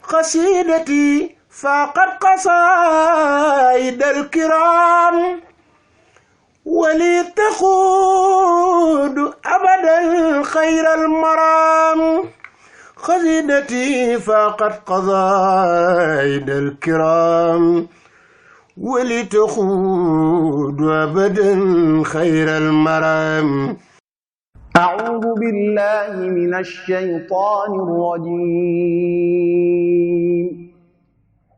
قصيدتي فاقت قصائد الكرام ولي تقود أبدا خير المرام قصيدتي فاقت قصائد الكرام ولي تقود أبدا خير المرام. أعوذ بالله من الشيطان الرجيم.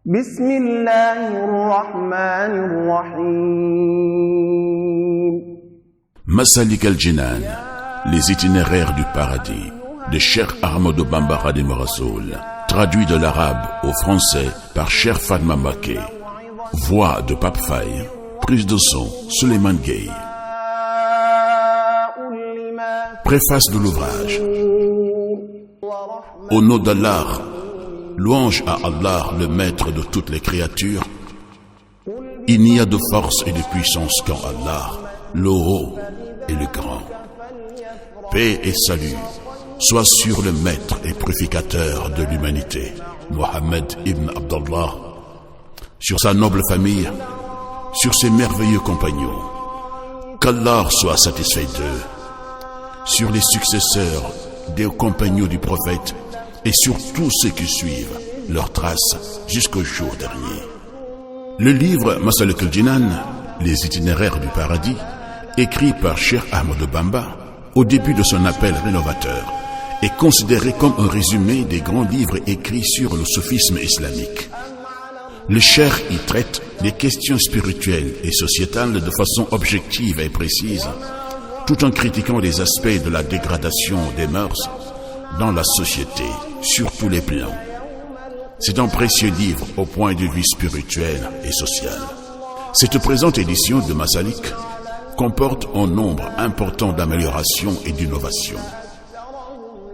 بسم الله الرحمن الرحيم. Masalik al-Jinan, les itinéraires du paradis, de Cheikh Ahmadou Bamba Khadim Rassoul, traduit de l'arabe au français par Cheikh Fatma Mbacké. Voix de Pape Faye, prise de son Souleymane Gueye. Préface de l'ouvrage. Au nom d'Allah, louange à Allah, le maître de toutes les créatures. Il n'y a de force et de puissance qu'en Allah, le haut et le grand. Paix et salut soient sur le maître et purificateur de l'humanité, Mohammed ibn Abdallah, sur sa noble famille, sur ses merveilleux compagnons. Qu'Allah soit satisfait d'eux, sur les successeurs des compagnons du prophète et sur tous ceux qui suivent leurs traces jusqu'au jour dernier. Le livre Masalik al-Jinan, les itinéraires du paradis, écrit par Cheikh Ahmadou Bamba au début de son appel rénovateur, est considéré comme un résumé des grands livres écrits sur le soufisme islamique. Le cheikh y traite les questions spirituelles et sociétales de façon objective et précise, tout en critiquant les aspects de la dégradation des mœurs dans la société, sur tous les plans. C'est un précieux livre au point de vue spirituel et social. Cette présente édition de Masalik comporte un nombre important d'améliorations et d'innovations.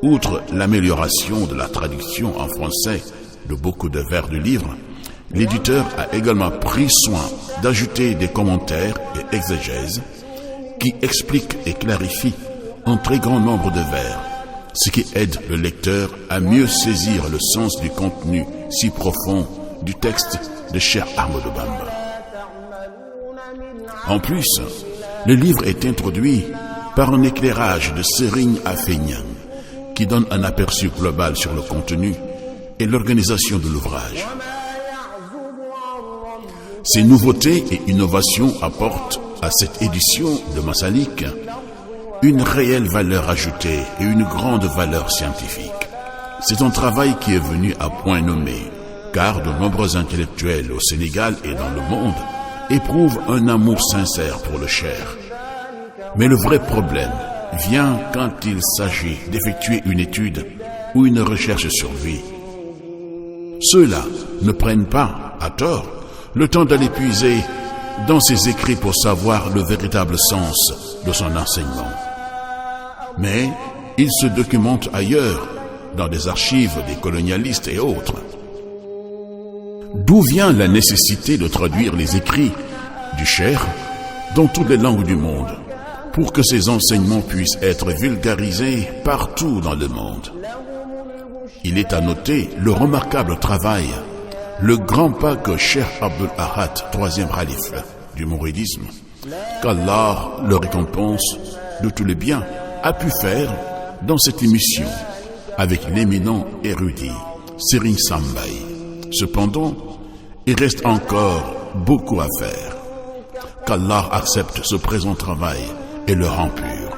Outre l'amélioration de la traduction en français de beaucoup de vers du livre, l'éditeur a également pris soin d'ajouter des commentaires et exégèses qui expliquent et clarifient un très grand nombre de vers, ce qui aide le lecteur à mieux saisir le sens du contenu si profond du texte de Cheikh Ahmadou Bamba. En plus, le livre est introduit par un éclairage de Serigne Afeignan qui donne un aperçu global sur le contenu et l'organisation de l'ouvrage. Ces nouveautés et innovations apportent à cette édition de Masalik une réelle valeur ajoutée et une grande valeur scientifique. C'est un travail qui est venu à point nommé, car de nombreux intellectuels au Sénégal et dans le monde éprouvent un amour sincère pour le cheikh. Mais le vrai problème vient quand il s'agit d'effectuer une étude ou une recherche sur lui. Ceux-là ne prennent pas, à tort, le temps d'aller puiser dans ses écrits pour savoir le véritable sens de son enseignement. Mais il se documente ailleurs, dans des archives des colonialistes et autres. D'où vient la nécessité de traduire les écrits du cheikh dans toutes les langues du monde, pour que ces enseignements puissent être vulgarisés partout dans le monde. Il est à noter le remarquable travail, le grand pas que Cheikh Abdul Ahad, troisième calife du mouridisme, qu'Allah le récompense de tous les biens, a pu faire dans cette émission avec l'éminent érudit Serigne Sambaye. Cependant, il reste encore beaucoup à faire. Qu'Allah accepte ce présent travail et le rend pur.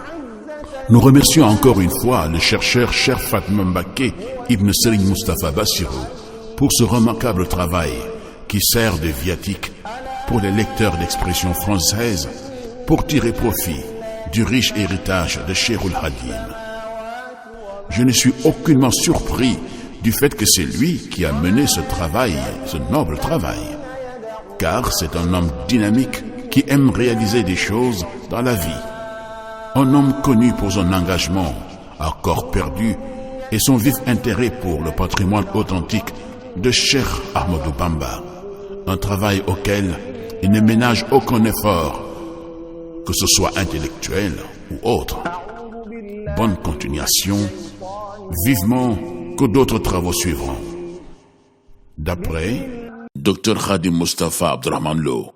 Nous remercions encore une fois le chercheur Cheikh Fatma Mbacké Ibn Serigne Moustapha Bassirou pour ce remarquable travail qui sert de viatique pour les lecteurs d'expression française pour tirer profit du riche héritage de Cheikhul Hadim. Je ne suis aucunement surpris du fait que c'est lui qui a mené ce travail, ce noble travail, car c'est un homme dynamique qui aime réaliser des choses dans la vie. Un homme connu pour son engagement à corps perdu et son vif intérêt pour le patrimoine authentique de Cheikh Ahmadou Bamba, un travail auquel il ne ménage aucun effort, que ce soit intellectuel ou autre. Bonne continuation, vivement que d'autres travaux suivront. D'après Dr Khadim Moustapha Abdurrahman Lo,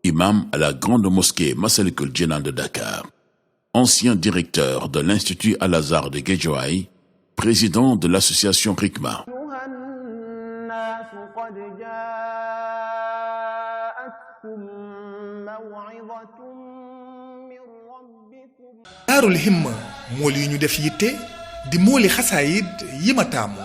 imam à la grande mosquée Massalikul Jinan de Dakar, ancien directeur de l'Institut Al-Azhar de Guédiawaye, président de l'association Hikma. Daarul Himma mool yi ñu def yitte di mooli xasaayid yi ma taamu